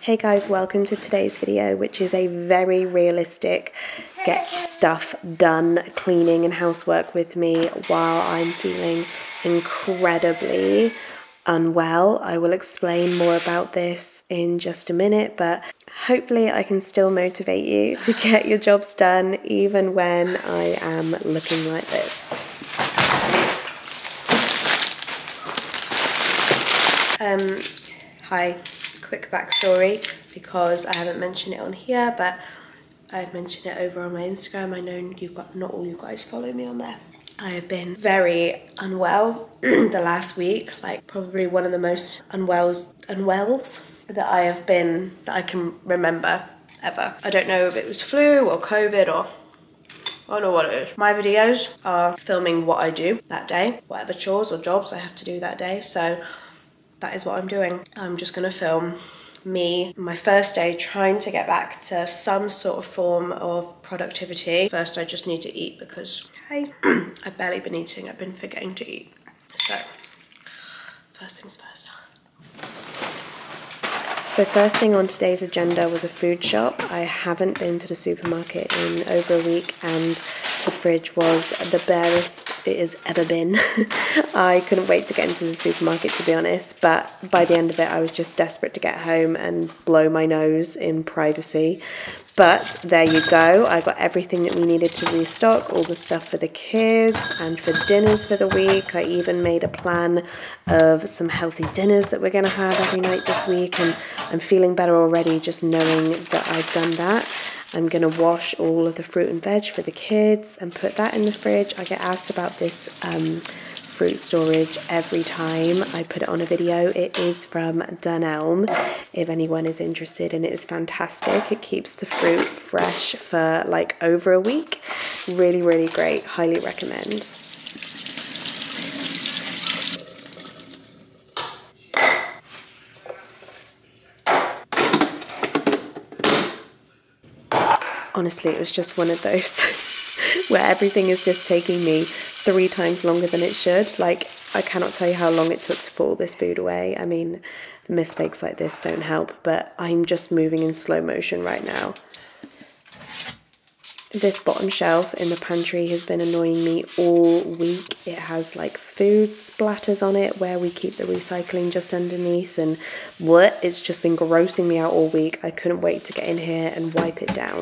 Hey guys, welcome to today's video, which is a very realistic get stuff done cleaning and housework with me while I'm feeling incredibly unwell. I will explain more about this in just a minute, but hopefully I can still motivate you to get your jobs done even when I am looking like this. Hi. Quick backstory, because I haven't mentioned it on here, but I've mentioned it over on my Instagram. I know not all you guys follow me on there. I have been very unwell the last week, like probably one of the most unwells that I have been, that I can remember ever. I don't know if it was flu or COVID or I don't know what it is. My videos are filming what I do that day, whatever chores or jobs I have to do that day. So that is what I'm doing. I'm just gonna film me, my first day, trying to get back to some sort of form of productivity. First, I just need to eat because, hey, I've barely been eating. I've been forgetting to eat. So, first things first. So first thing on today's agenda was a food shop. I haven't been to the supermarket in over a week and the fridge was the barest it has ever been. I couldn't wait to get into the supermarket, to be honest, but by the end of it I was just desperate to get home and blow my nose in privacy. But there you go, I got everything that we needed to restock, all the stuff for the kids and for dinners for the week. I even made a plan of some healthy dinners that we're going to have every night this week, and I'm feeling better already just knowing that I've done that. I'm going to wash all of the fruit and veg for the kids and put that in the fridge. I get asked about this fruit storage every time I put it on a video. It is from Dunelm, if anyone is interested, and it is fantastic. It keeps the fruit fresh for like over a week. Really, really great. Highly recommend. Honestly, it was just one of those where everything is just taking me 3 times longer than it should. Like, I cannot tell you how long it took to put all this food away. I mean, mistakes like this don't help, but I'm just moving in slow motion right now. This bottom shelf in the pantry has been annoying me all week. It has like food splatters on it where we keep the recycling just underneath, and it's just been grossing me out all week. I couldn't wait to get in here and wipe it down.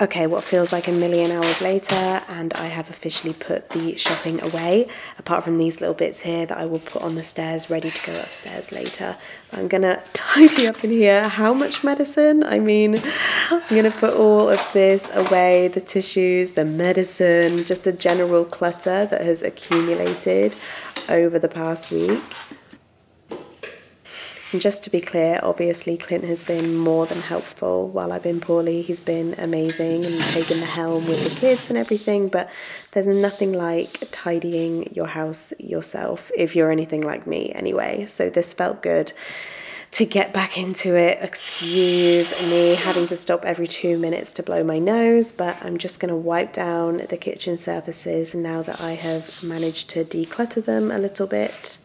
Okay, what feels like a million hours later, and I have officially put the shopping away, apart from these little bits here that I will put on the stairs ready to go upstairs later. I'm gonna tidy up in here. How much medicine? I mean, I'm gonna put all of this away, the tissues, the medicine, just the general clutter that has accumulated over the past week. And just to be clear, obviously Clint has been more than helpful while I've been poorly. He's been amazing and taken the helm with the kids and everything, but there's nothing like tidying your house yourself, if you're anything like me anyway. So this felt good to get back into it. Excuse me having to stop every 2 minutes to blow my nose, but I'm just going to wipe down the kitchen surfaces now that I have managed to declutter them a little bit.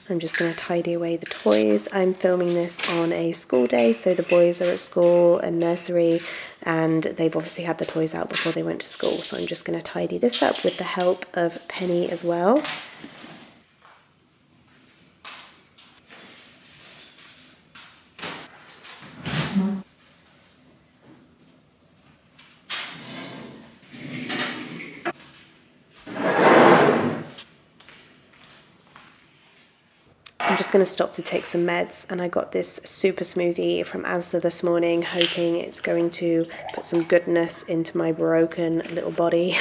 I'm just going to tidy away the toys. I'm filming this on a school day, so the boys are at school and nursery, and they've obviously had the toys out before they went to school. So I'm just going to tidy this up with the help of Penny as well. I'm just going to stop to take some meds, and I got this super smoothie from Asda this morning, hoping it's going to put some goodness into my broken little body.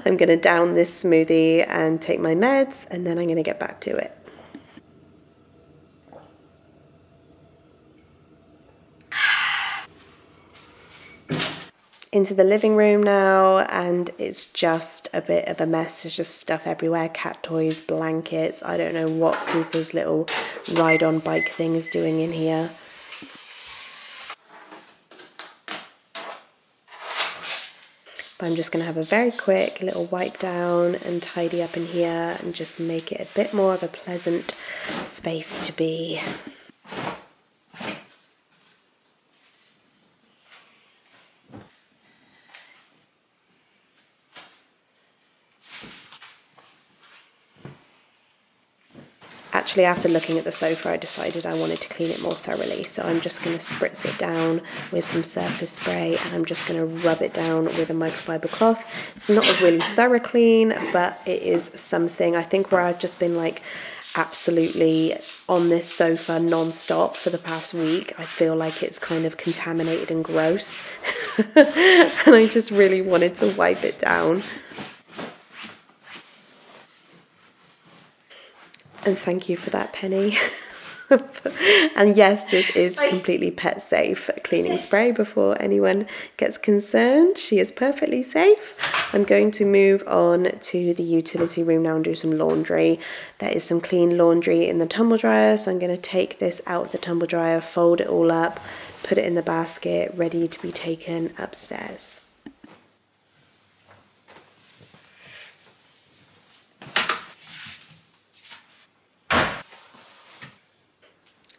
I'm going to down this smoothie and take my meds, and then I'm going to get back to it. into the living room now, and it's just a bit of a mess. There's just stuff everywhere, cat toys, blankets. I don't know what Cooper's little ride-on bike thing is doing in here. But I'm just going to have a very quick little wipe down and tidy up in here and just make it a bit more of a pleasant space to be. Actually, after looking at the sofa, I decided I wanted to clean it more thoroughly, so I'm just going to spritz it down with some surface spray, and I'm just going to rub it down with a microfiber cloth. It's not a really thorough clean, but it is something. I think where I've just been like absolutely on this sofa non-stop for the past week, I feel like it's kind of contaminated and gross, and I just really wanted to wipe it down. And thank you for that, Penny. And yes, this is completely pet safe cleaning spray before anyone gets concerned. She is perfectly safe. I'm going to move on to the utility room now and do some laundry. There is some clean laundry in the tumble dryer, so I'm going to take this out of the tumble dryer, fold it all up, put it in the basket, ready to be taken upstairs.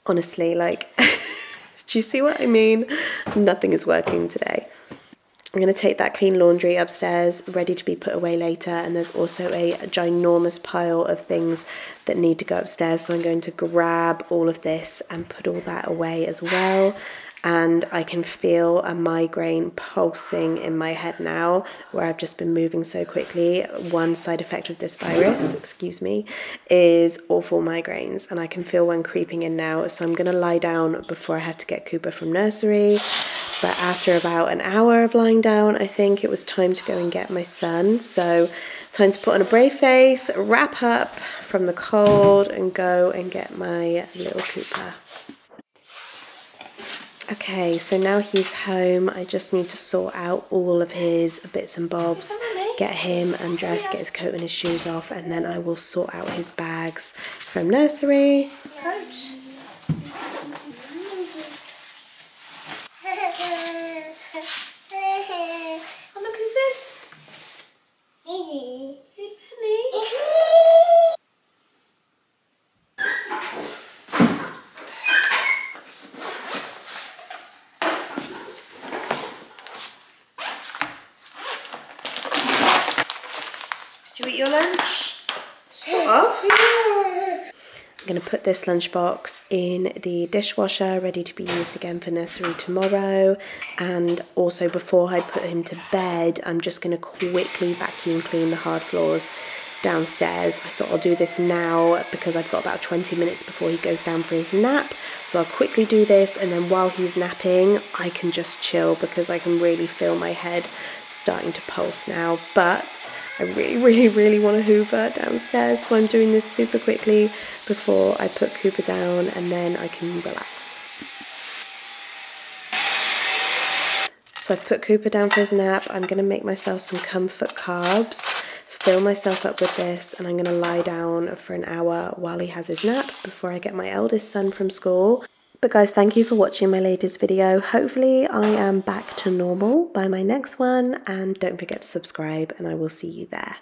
Honestly, like, do you see what I mean? Nothing is working today. I'm going to take that clean laundry upstairs, ready to be put away later, and there's also a ginormous pile of things that need to go upstairs, so I'm going to grab all of this and put all that away as well. And I can feel a migraine pulsing in my head now, where I've just been moving so quickly. One side effect of this virus, excuse me, is awful migraines, and I can feel one creeping in now. So I'm going to lie down before I have to get Cooper from nursery. But after about an hour of lying down, I think it was time to go and get my son. So time to put on a brave face, wrap up from the cold, and go and get my little Cooper. Okay, so now he's home. I just need to sort out all of his bits and bobs, get him undressed, get his coat and his shoes off, and then I will sort out his bags from nursery. Coach. Oh, look, who's this? Hey, Penny. Did you eat your lunch? Sort of. I'm going to put this lunchbox in the dishwasher, ready to be used again for nursery tomorrow. And also before I put him to bed, I'm just going to quickly vacuum clean the hard floors downstairs. I thought I'll do this now because I've got about 20 minutes before he goes down for his nap. So I'll quickly do this, and then while he's napping, I can just chill because I can really feel my head starting to pulse now. But I really want to hoover downstairs, so I'm doing this super quickly before I put Cooper down, and then I can relax. So I've put Cooper down for his nap. I'm going to make myself some comfort carbs, fill myself up with this, and I'm going to lie down for an hour while he has his nap before I get my eldest son from school. But guys, thank you for watching my latest video. Hopefully I am back to normal by my next one, and don't forget to subscribe, and I will see you there.